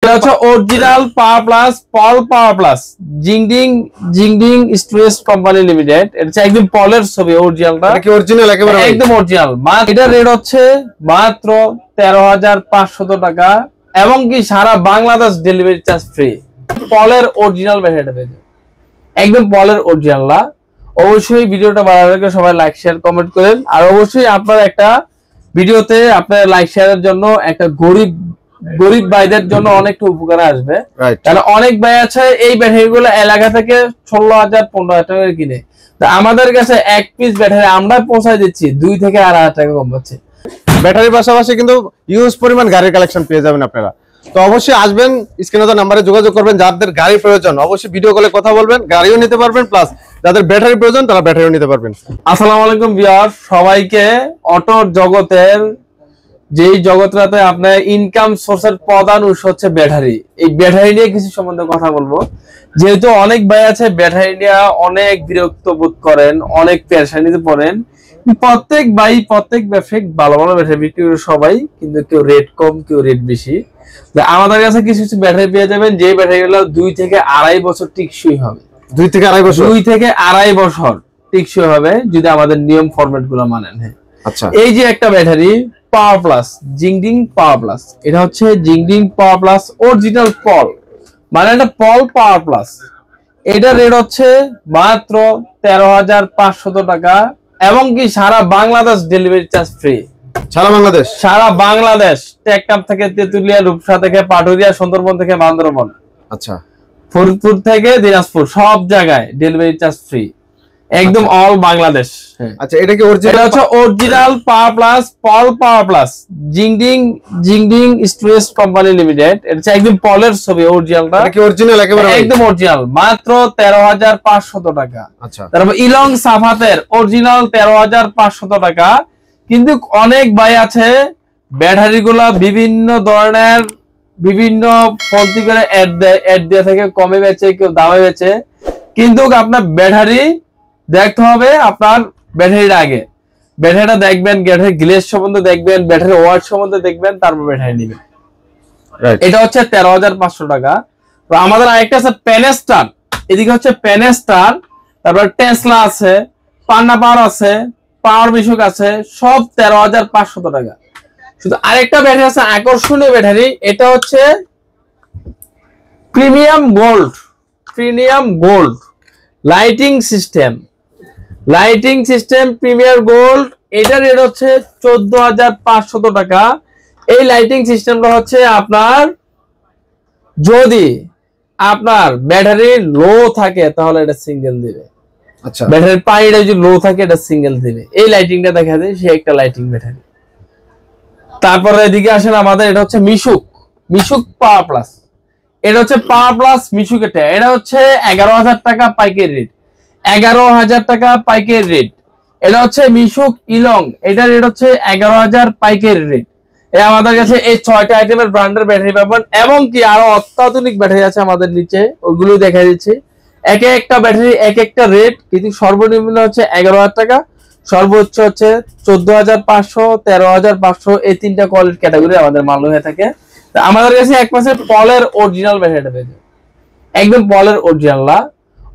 Original power plus Paul power plus Jingding Jingding storage company limited. এটা একদম পলের ছবি, অরিজিনালটা কি অরিজিনাল একেবারে একদম অরিজিনাল। এটা রেট হচ্ছে মাত্র 13,500 টাকা এবং কি সারা বাংলাদেশ ডেলিভারি চার্জ ফ্রি। পলের অরিজিনাল ব্যাটারি পেয়ে একদম পলের অরিজিনাল। অবশ্যই ভিডিওটা ভালো লাগলে সবাই লাইক শেয়ার কমেন্ট করেন। আর অবশ্যই আপনার একটা ভিডিওতে আপনার লাইক শেয়ারের জন্য একটা গরিব ভাইদের জন্য অনেকটা উপকার আসবে। কারণ অনেক ভাই আছে এই ব্যাটারি গুলো এলাকা থেকে 16,000 15,000 টাকা কিনে, আমাদের কাছে এক পিস ব্যাটারি আমরা পৌঁছায় দিচ্ছি 2 থেকে 2,500 টাকা কম পাচ্ছে। ব্যাটারির পাশাপাশি কিন্তু ইউজ পরিমাণ গাড়ির কালেকশন পেয়ে যাবেন আপনারা। তো অবশ্যই আসবেন, স্ক্রিনে দেওয়া নম্বরে যোগাযোগ করবেন। যাদের গাড়ির প্রয়োজন অবশ্যই ভিডিও কলে কথা বলবেন, গাড়িও নিতে পারবেন, প্লাস যাদের ব্যাটারি প্রয়োজন তারা ব্যাটারিও নিতে পারবেন। আসসালামু আলাইকুম ভিউয়ার্স, সবাইকে অটোর জগতের যেই জগৎটাতে আপনার ইনকাম সোর্সের প্রধান উৎস হচ্ছে ব্যাটারি, এই ব্যাটারি নিয়ে কিছু সম্বন্ধে কথা বলবো। যেহেতু অনেক ভাই আছে ব্যাটারি নিয়ে অনেক বিরক্ত বোধ করেন, অনেক পেরেশানিতে পড়েন। প্রত্যেক ভাই প্রত্যেক ব্যবসায়িক ভালো ভালো ব্যাটারি বিক্রি করে সবাই, কিন্তু কেউ রেট কম কেউ রেট বেশি। আমাদের কাছে কিছু কিছু ব্যাটারি পেয়ে যাবেন যে ব্যাটারি গুলো 2 থেকে 2.5 বছর টিকসই হবে। 2 থেকে 2.5 বছর 2 থেকে 2.5 বছর টিকসই হবে যদি আমাদের নিয়ম ফরম্যাট গুলো মানেন। হ্যাঁ, আচ্ছা। এই যে একটা battery power plus Jingding power plus, এটা হচ্ছে জিংডিং পাওয়ার প্লাস অরিজিনাল পল, মানে এটা পল পাওয়ার প্লাস। এটা রেট হচ্ছে মাত্র 13,500 টাকা এবং কি সারা বাংলাদেশ ডেলিভারি চার্জ ফ্রি। সারা বাংলাদেশ টেকনাফ থেকে তেতুলিয়া, রূপসা থেকে পাটুরিয়া, সুন্দরবন থেকে বান্দরবন, আচ্ছা, ফরিদপুর থেকে দিনাজপুর, সব জায়গায় ডেলিভারি চার্জ ফ্রি, একদম অল বাংলাদেশ। আচ্ছা, এটা কি original power plus Paul power plus Jingding Jingding storage company limited. এটা একদম পলের ছবি, অরিজিনালটা কি অরিজিনাল একেবারে একদম অরিজিনাল, মাত্র 13,500 টাকা। আচ্ছা, তারপর ইলং সাফাতের অরিজিনাল 13,500 টাকা। কিন্তু অনেক ভাই আছে ব্যাটারি গুলা বিভিন্ন ধরনের বিভিন্ন ফলতি করে অ্যাড দিয়ে থেকে কমে বেচে, কেউ দামে বেচে। কিন্তু আপনার ব্যাটারি দেখতে হবে আপনার ব্যাটারির আগে, ব্যাটারিটা দেখবেন, ব্যাটারি গ্লেজ সম্বন্ধে দেখবেন, ব্যাটারি ওয়াট সম্বন্ধে দেখবেন, তারপর ব্যাটারি নেবেন। এটা হচ্ছে 13,500 টাকা। তো আমাদের আরেকটা আছে পেনেস্টার, এদিকে হচ্ছে পেনেস্টার, তারপর টেসলা আছে, পান্না পাওয়ার আছে, পাওয়ার মিশুক আছে, সব 13,500 টাকা। শুধু আরেকটা ব্যাটারি আছে আকর্ষণীয় ব্যাটারি, এটা হচ্ছে premium gold lighting system premier gold. এটার রেট হচ্ছে 14,500 টাকা। এই লাইটিং সিস্টেমটা হচ্ছে আপনার যদি আপনার ব্যাটারি লো থাকে তাহলে এটা সিঙ্গেল দিবে। আচ্ছা, ব্যাটারির পাইটা যদি লো থাকে এটা সিঙ্গেল দিবে। এই লাইটিংটা দেখা যায়, সে একটা লাইটিং ব্যাটারি। তারপরে এদিকে আসেন আমাদের, এটা হচ্ছে মিশুক পাওয়ার প্লাস। এটা হচ্ছে পাওয়ার প্লাস মিশুক। এটা হচ্ছে 11,000 টাকা পাইকারি রেট, 11,000 টাকা পাইকারি রেট। এটা হচ্ছে মিশুক ইলং, এটা রেট হচ্ছে 11,000 পাইকারি রেট। আমাদের কাছে এই 6টা আইটেমের ব্র্যান্ডের ব্যাটারি পাবেন এবং কি আরো অত্যাধুনিক ব্যাটারি আছে আমাদের নিচে, ওইগুলো দেখা দিচ্ছে। এক একটা ব্যাটারি এক একটা রেট, কিন্তু সর্বনিম্ন হচ্ছে 11,000 টাকা, সর্বোচ্চ হচ্ছে 14,500, 13,500, এই 3টা কোয়ালিটি ক্যাটাগরি আমাদের মাল হয়ে থাকে। আমাদের কাছে এক মাসের পলের অরিজিনাল ব্যাটারিটা পেয়ে যাবে, একদম পলের অরিজিনাল।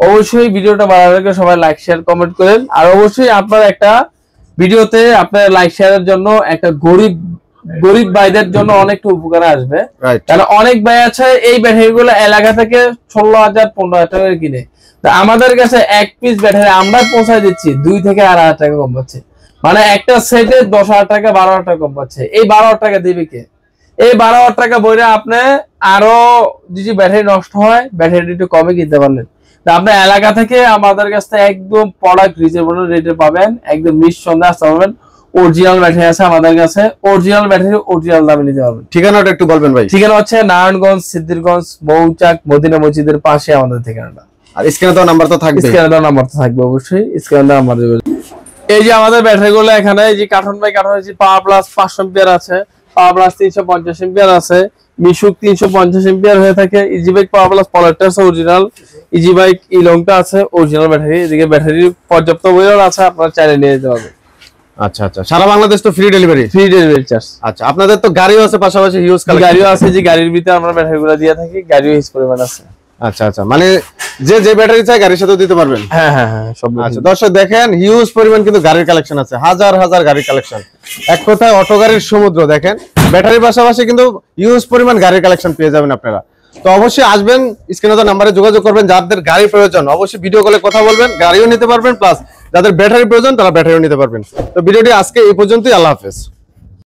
অবশ্যই ভিডিওটা ভালো লাগলে সবাই লাইক শেয়ার কমেন্ট করেন। আর অবশ্যই আপনার একটা ভিডিওতে আপনার লাইক শেয়ারের জন্য একটা গরিব ভাইদের জন্য অনেকটা উপকার আসবে। কারণ অনেক ভাই আছে এই ব্যাটারি গুলো এলাকা থেকে 16,000 15,000 টাকা কিনে, আমাদের কাছে এক পিস ব্যাটারি আমরা পৌঁছায় দিচ্ছি 2 থেকে 2,500 টাকা কম পাচ্ছে। মানে একটা সেটে 10,000 টাকা 12,000 টাকা কম পাচ্ছে। এই 12,000 টাকা দিবে কে? এই 12,000 টাকা বইরে আপনি আরো যদি ব্যাটারি নষ্ট হয় ব্যাটারি একটু কমে কিনতে পারলেন। আপনার এলাকা থেকে আমাদের কাছ থেকে একদম প্রোডাক্ট রিজনেবল রেটে পাবেন, একদম নিঃসন্দেহে আসতে পারবেন। অরিজিনাল ব্যাটারি আছে আমাদের কাছে, অরিজিনাল ব্যাটারি অরিজিনাল দামে নিতে পারবেন। ঠিকানাটা একটু বলবেন ভাই। ঠিকানা হচ্ছে নারায়ণগঞ্জ, সিদ্ধিরগঞ্জ, মৌচাক, মদিনা মসজিদের পাশে আমাদের ঠিকানাটা। আর স্ক্রিনে দেওয়া নাম্বার তো থাকবে, অবশ্যই স্ক্রিনে দেওয়া নাম্বার দেবেন। এই যে আমাদের ব্যাটারি গুলো এখানে এই যে carton by carton power plus 500 ampere আছে, পাওয়ার প্লাস 350 এম্পিয়ার আছে, মিশুক 350 এম্পিয়ার হয়ে থাকে। ইজি বাইক পাওয়ার প্লাস পলারটা আছে অরিজিনাল, ইজি বাইক ইলংটা আছে অরিজিনাল ব্যাটারি। এদিকে ব্যাটারি পর্যাপ্ত পরিমাণ আছে, আপনারা চাইলে নিয়ে যেতে পারবেন। আচ্ছা আচ্ছা, সারা বাংলাদেশ তো free delivery? Free delivery charge. আচ্ছা, আপনাদের তো গাড়িও আছে পাশাপাশি হিউজ কালেকশন? গাড়িও আছে, যে গাড়ির ভিতরে আমরা ব্যাটারিগুলো দিয়ে থাকি, গাড়িও হিউজ পরিমাণ আছে। আচ্ছা আচ্ছা, মানে যে ব্যাটারি চাই গাড়ির সাথে দিতে পারবেন? হ্যাঁ হ্যাঁ হ্যাঁ সব। আচ্ছা দর্শক দেখেন, হিউজ পরিমাণ কিন্তু গাড়ির কালেকশন আছে, হাজার হাজার গাড়ির কালেকশন। এক কথায় অটো গাড়ির সমুদ্র। দেখেন ব্যাটারির পাশাপাশি কিন্তু হিউজ পরিমাণ গাড়ির কালেকশন পেয়ে যাবেন আপনারা। তো অবশ্যই আসবেন, স্ক্রিনে দেওয়া নাম্বারে যোগাযোগ করবেন। যাদের গাড়ি প্রয়োজন অবশ্যই ভিডিও কলে কথা বলবেন, গাড়িও নিতে পারবেন, প্লাস যাদের ব্যাটারি প্রয়োজন তারা ব্যাটারিও নিতে পারবেন। তো ভিডিওটি আজকে এই পর্যন্তই, আল্লাহ হাফেজ।